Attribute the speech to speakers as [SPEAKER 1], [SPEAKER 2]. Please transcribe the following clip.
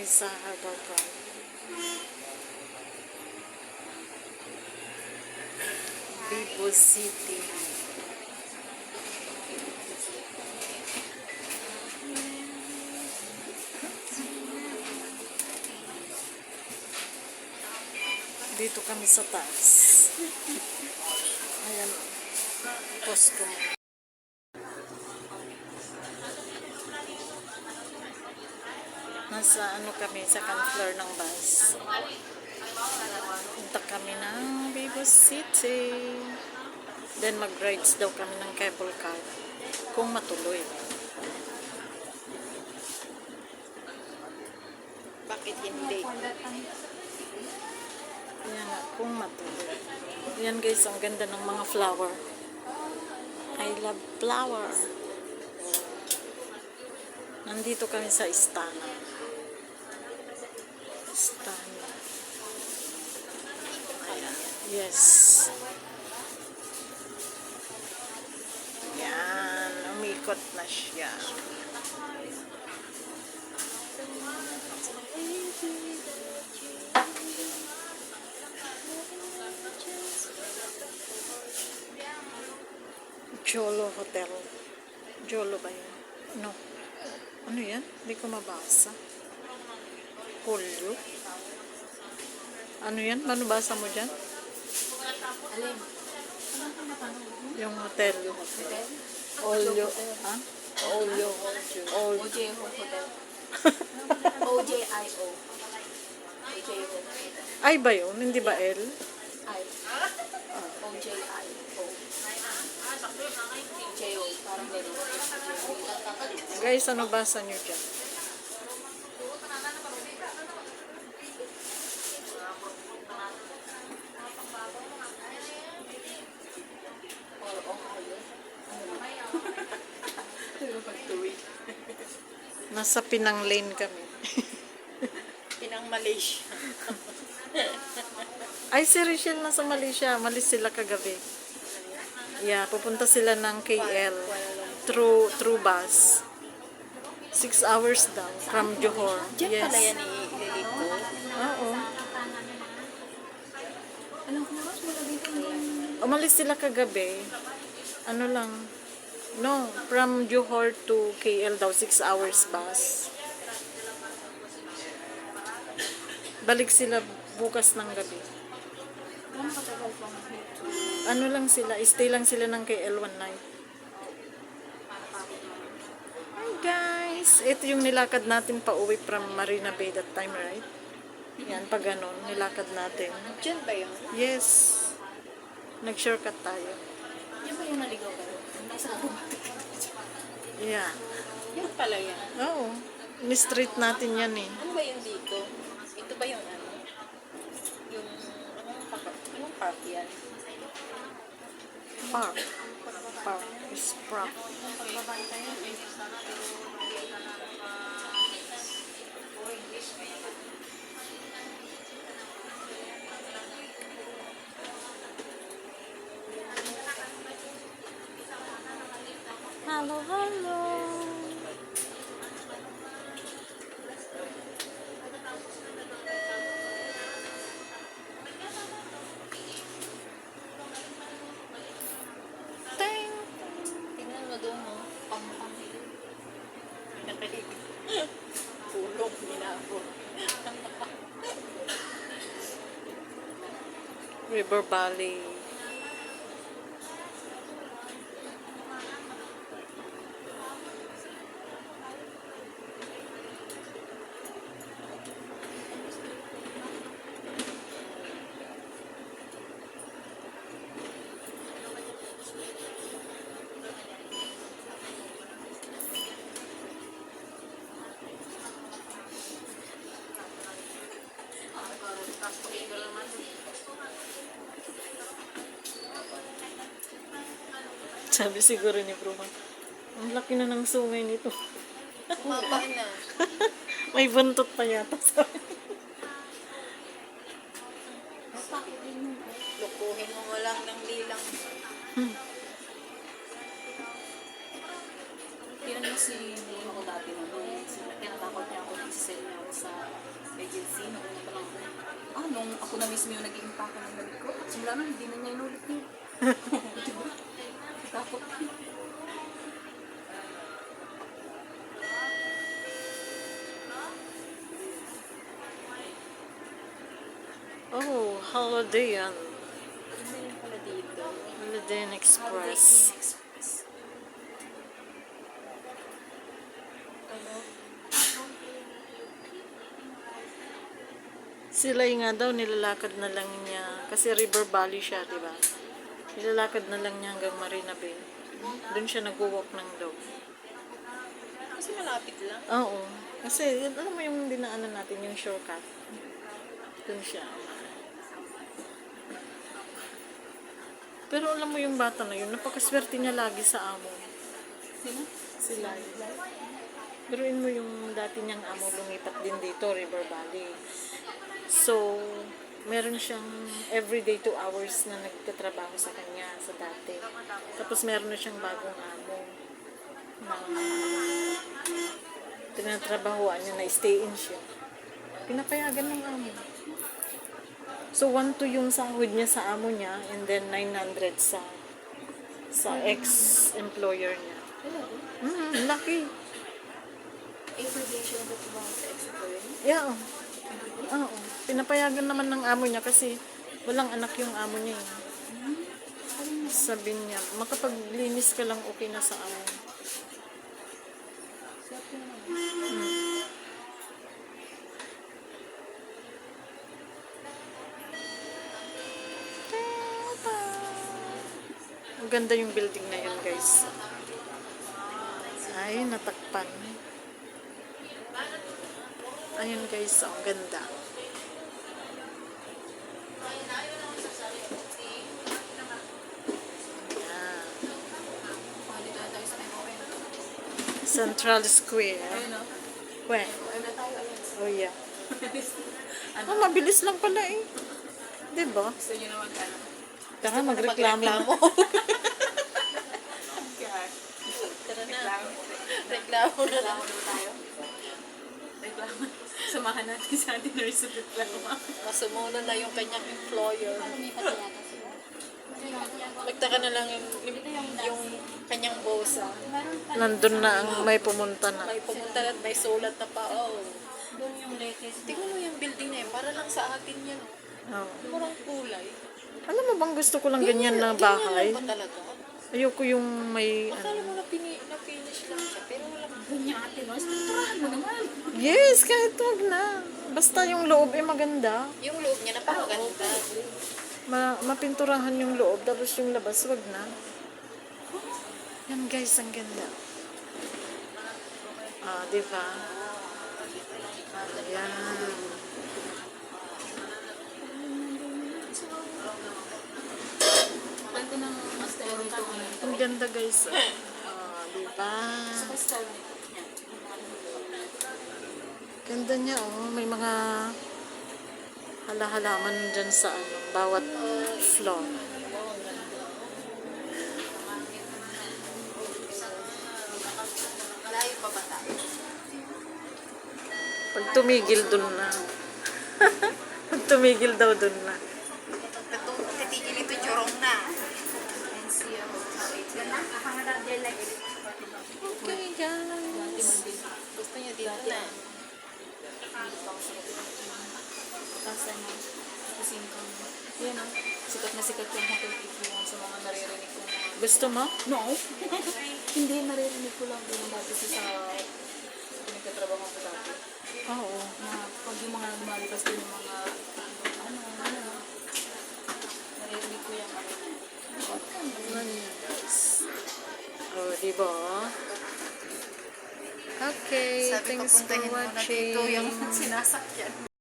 [SPEAKER 1] kami sa Harbor Drive. Vivo City. Dito kami sa taas. Ayan. Posko. Nasa ano kami, second floor ng bus. Punta kami ng Vivo City. Then mag-rides daw kami ng cable car. Kung matuloy. Bakit hindi? Ayan nga, kung matuloy. Ayan guys, ang ganda ng mga flower. I love flower. Nandito kami sa Istana. Istana. Ayan. Yes. Yan. Umikot na siya. Jolo Hotel. Jolo ba yun? No. Ano yan? Hindi ko mabasa. Polyo. Ano yan? Ano basa mo dyan?
[SPEAKER 2] Alin?
[SPEAKER 1] Yung hotel.
[SPEAKER 2] Hotel?
[SPEAKER 1] Olyo. Ha? Olyo.
[SPEAKER 2] OJ Hotel. OJIO. OJIO.
[SPEAKER 1] Ay ba yun? Hindi ba L?
[SPEAKER 2] I. OJIO. OJIO. Parang gano'n.
[SPEAKER 1] Guys, ano basa nyo dyan?
[SPEAKER 2] Or Ohio.
[SPEAKER 1] Nasa Pinang Lane kami.
[SPEAKER 2] Pinang Malaysia.
[SPEAKER 1] Ay, si Rachel nasa Malaysia. Malis sila kagabi. Yeah, pupunta sila ng KL. Through bus. 6 hours daw. From Johor.
[SPEAKER 2] Diyan
[SPEAKER 1] Yes.
[SPEAKER 2] pala yan ililip ko.
[SPEAKER 1] Oo.
[SPEAKER 2] Alam ko mas malagay ko yan.
[SPEAKER 1] Umalis sila kagabi. Ano lang. No, from Johor to KL daw. 6 hours bus. Balik sila bukas ng gabi.
[SPEAKER 2] Ano katagal pang
[SPEAKER 1] Ano lang sila, stay lang sila ng KL one night. Hi guys! Ito yung nilakad natin pa uwi from Marina Bay that time, right? Yan, pag ganun, nilakad natin.
[SPEAKER 2] Diyan ba yun?
[SPEAKER 1] Yes. Nag-shortcut tayo.
[SPEAKER 2] Yan ba yung naligaw ka doon? Nasa
[SPEAKER 1] Yeah.
[SPEAKER 2] yan pala yan.
[SPEAKER 1] Oo. Ni-street natin yan eh.
[SPEAKER 2] Ano ba yun dito? Ito ba yung ano? Yung, anong park yan?
[SPEAKER 1] Park. Park. Is park.
[SPEAKER 2] Pagbabay tayo.
[SPEAKER 1] Hello, hello. Ting.
[SPEAKER 2] Tingnan mo doon, no? Pang-pang. Nakalig. Pulong, minabot.
[SPEAKER 1] River Valley. Sabi siguro ni Bro, ang laki na ng sungay nito.
[SPEAKER 2] Mapa na.
[SPEAKER 1] May buntot pa yata.
[SPEAKER 2] Lukuhin mo walang ng lilang. Yan na si ako dati na. Tinatakot niya ako sa Sino? Nung ako na mismo yung nag-iimpake ng balik ko. At simula nun, hindi na niya inulit niya. Diba? Takot.
[SPEAKER 1] Oh, Holiday Inn.
[SPEAKER 2] Ano yun pala dito?
[SPEAKER 1] Holiday Inn
[SPEAKER 2] Holiday
[SPEAKER 1] Express.
[SPEAKER 2] Inn Express. Ano?
[SPEAKER 1] Sila nga daw, nilalakad na lang niya. Kasi River Valley siya, di ba? Nilalakad na lang niya hanggang Marina Bay. Doon siya nag-walk ng dog.
[SPEAKER 2] Kasi malapit lang.
[SPEAKER 1] Oo. Kasi, alam mo yung dinaanan natin, yung shortcut. Doon siya. Pero alam mo yung bata na yun, napakaswerte niya lagi sa amo.
[SPEAKER 2] Sino?
[SPEAKER 1] Sila. Biruin mo yung dati niyang amo lumipat din dito, River Valley. So, meron siyang everyday 2 hours na nagtatrabaho sa kanya sa dati. Tapos meron na siyang bagong amo na tinatrabahoan niya na stay-in siya. Pinapayagan ng amo. So, 1-2 yung sahod niya sa amo niya and then 900 sa ex-employer niya. Lucky.
[SPEAKER 2] Everyday siya nagtatrabaho sa ex-employer niya.
[SPEAKER 1] Yeah. Oo. Pinapayagan naman ng amo niya kasi walang anak yung amo niya. Sabi niya, makapaglinis ka lang okay na sa amo.
[SPEAKER 2] Swerte naman.
[SPEAKER 1] Ang ganda yung building na yun, guys. Ay, natakpan. Ayun, guys, ang ganda. Ayan.
[SPEAKER 2] Dito na tayo sa MOM.
[SPEAKER 1] Central Square.
[SPEAKER 2] Ayun o.
[SPEAKER 1] Weh.
[SPEAKER 2] Ayun na tayo. Ayun.
[SPEAKER 1] Oh, yeah.
[SPEAKER 2] Ano?
[SPEAKER 1] Oh, mabilis lang pala eh. Diba?
[SPEAKER 2] Gusto niyo naman ano?
[SPEAKER 1] Tara, magreklamo na.
[SPEAKER 2] Tara na. Reklamo na lang tayo. Reklamo. Samahan natin sa atin nurse sa reklamo.
[SPEAKER 1] Masumuna na yung kanyang employer. Magtaka na lang yung kanyang bosa. Nandun na ang may pumunta na.
[SPEAKER 2] May pumunta at may sulat na pa. Oh. Doon yung latest. Tingnan mo yung building na yun. Para lang sa atin yan.
[SPEAKER 1] Oh.
[SPEAKER 2] Murang kulay.
[SPEAKER 1] Alam mo bang gusto ko lang ganyan na bahay?
[SPEAKER 2] Ganyan lang ba talaga?
[SPEAKER 1] Ayoko yung may
[SPEAKER 2] Akala mo na-finish lang siya. Pero wala ganyan ate. Pinturahan mo naman.
[SPEAKER 1] Yes, kahit wag na. Basta yung loob ay maganda.
[SPEAKER 2] Yung loob niya napakaganda.
[SPEAKER 1] Mapinturahan yung loob, tapos yung labas wag na. Yan guys, ang ganda. Ah, di ba? Ayan.
[SPEAKER 2] Ganda ng style nito.
[SPEAKER 1] Ang ganda guys. Ah, di ba?
[SPEAKER 2] Style nito.
[SPEAKER 1] Ganda niya oh, may mga hala-halaman dyan sa ano, bawat floor.
[SPEAKER 2] Malayo pa ba tayo?
[SPEAKER 1] Pag tumigil dun na. Pag tumigil daw dun na.
[SPEAKER 2] Titigil ito jorong na.
[SPEAKER 1] Okay guys.
[SPEAKER 2] Gusto niya dito na. Kasi ano, kasi yan o, sikat na sikat yung Hotel Picuan sa mga naririnig ko.
[SPEAKER 1] Gusto mo?
[SPEAKER 2] No. Hindi, naririnig ko lang din dati sa pinagkatrabaho ko dati.
[SPEAKER 1] Oo.
[SPEAKER 2] Na pag yung mga lumalipas din yung mga naririnig ko yan.
[SPEAKER 1] Ayan guys. Oh, di ba? Okay,
[SPEAKER 2] Sabi
[SPEAKER 1] thanks for
[SPEAKER 2] papuntahin ko na dito yung
[SPEAKER 1] watching.
[SPEAKER 2] sinasakyan.